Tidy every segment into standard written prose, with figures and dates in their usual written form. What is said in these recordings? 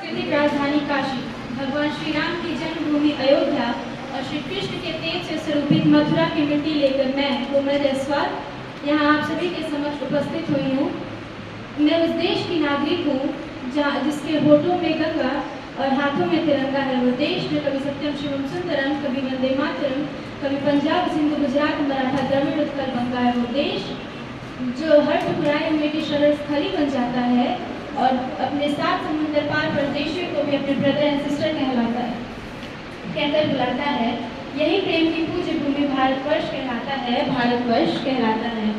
सांस्कृतिक राजधानी काशी, भगवान श्री राम की जन्मभूमि अयोध्या और श्री कृष्ण के तेज से स्वरूपित मथुरा की मिट्टी लेकर मैं कोमल जायसवाल यहाँ आप सभी के समक्ष उपस्थित हुई हूँ। मैं उस देश की नागरिक हूँ जिसके होठों में गंगा और हाथों में तिरंगा है। वो देश जो कभी सत्यम शिवम सुंदरम, कभी वंदे मातरम, कभी पंजाब सिंधु गुजरात मराठा द्रविड़ उत्कल बंगा है। वो देश जो हर टुकड़ाए हुए की शरण स्थली बन जाता है और अपने सात समुद्र पार परदेशियों को भी अपने ब्रदर एंड सिस्टर कहकर बुलाता है। यही प्रेम की पूज्य भूमि भारतवर्ष कहलाता है, भारतवर्ष कहलाता है।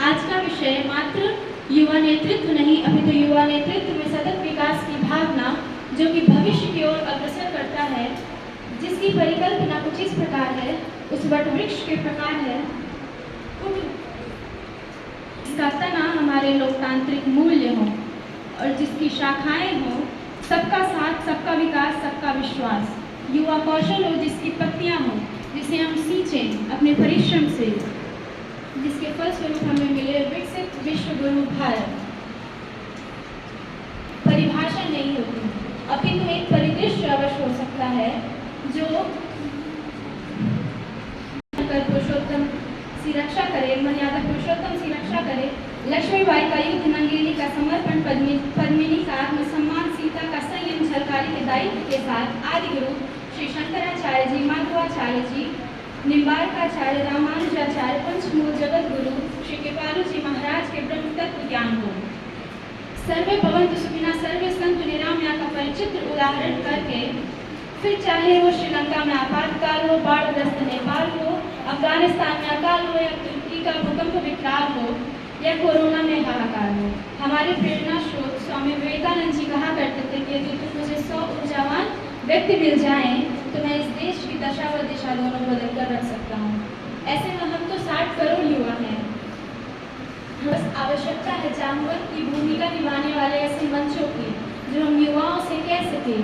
आज का विषय मात्र युवा नेतृत्व नहीं, अपितु युवा नेतृत्व में सतत विकास की भावना जो कि भविष्य की ओर अग्रसर करता है, जिसकी परिकल्पना कुछ इस प्रकार है। उस वटवृक्ष के प्रकार है, इसका तना हमारे लोकतांत्रिक मूल्य हो और जिसकी शाखाएं हो सबका साथ, सबका विकास, सबका विश्वास। युवा कौशल हो जिसकी पत्तियां हो, जिसे हम सींचें अपने परिश्रम से, जिसके फलस्वरूप हमें मिले विकसित विश्व गुरु भारत। परिभाषा नहीं होती, अपितु एक परिदृश्य अवश्य हो सकता है जो पुरुषोत्तम की रक्षा करे, मर्यादा पुरुषोत्तम की रक्षा करे। लक्ष्मीबाई का युद्ध, नंगेली का समर्पण, पद्मिनी का आत्मसम्मान, सीता का संयम, झलकारी के दायित्व के साथ आदि गुरु श्री शंकराचार्य जी, माधवाचार्य जी, निम्बारकाचार्य, रामानुजाचार्य, पंचमूल जगत गुरु श्री कृपालु जी महाराज के ब्रह्म तत्व ज्ञान को सर्वे भवन्तु सुखिनः सर्वे सन्तु निरामया का परिचित्र उदाहरण करके, फिर चाहे वो श्रीलंका में आपातकाल हो, बाढ़ग्रस्त नेपाल हो, अफगानिस्तान में अकाल हो, या तुर्की का भूकंप विकराल हो, या कोरोना में हाहाकार हो, हमारे प्रेरणा स्रोत स्वामी विवेकानंद जी कहा करते थे कि यदि तुम मुझे 100 ऊर्जावान व्यक्ति मिल जाएं तो मैं इस देश की दशा व दिशा दोनों बदल कर रख सकता हूँ। ऐसे में हम तो 60 करोड़ युवा हैं। बस आवश्यकता है जामवंत की भूमिका निभाने वाले ऐसे मंचों की जो हम युवाओं से कह सके,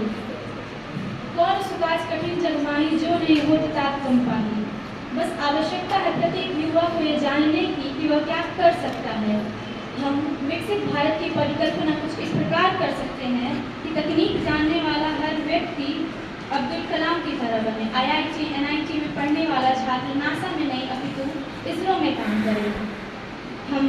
कौन सुकाज कठिन जगमाही जो नहीं हो तात तुम पाही। बस आवश्यकता है प्रत्येक युवा को ये जानने की कि वह क्या कर सकता है। हम विकसित भारत की परिकल्पना कुछ इस प्रकार कर सकते हैं कि तकनीक जानने वाला हर व्यक्ति अब्दुल कलाम की तरह बने। IIT, NIT में पढ़ने वाला छात्र नासा में नहीं अपितु इसरो में काम करे। हम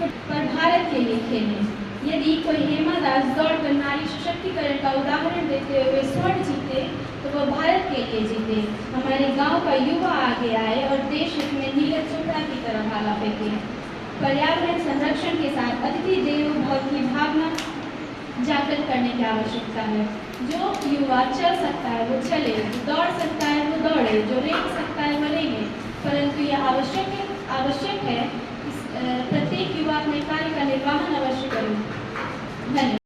पर भारत के लिए खेलें। यदि कोई हेमा दास दौड़कर नारी सशक्तिकरण का उदाहरण देते हुए स्वर्ण जीते तो वह भारत के लिए जीते। हमारे गांव का युवा आगे आए और देश हित में नीरज चोपड़ा की तरह भाला फेंके। पर्यावरण संरक्षण के साथ अतिथि देवो भव की भावना जागृत करने की आवश्यकता है। जो युवा चल सकता है वो चले, जो दौड़ सकता है वो दौड़े, जो रेंग सकता है वो रेंगे। परंतु यह आवश्यक है प्रत्येक युवा अपने कार्य का निर्वहन अवश्य करे। धन्यवाद।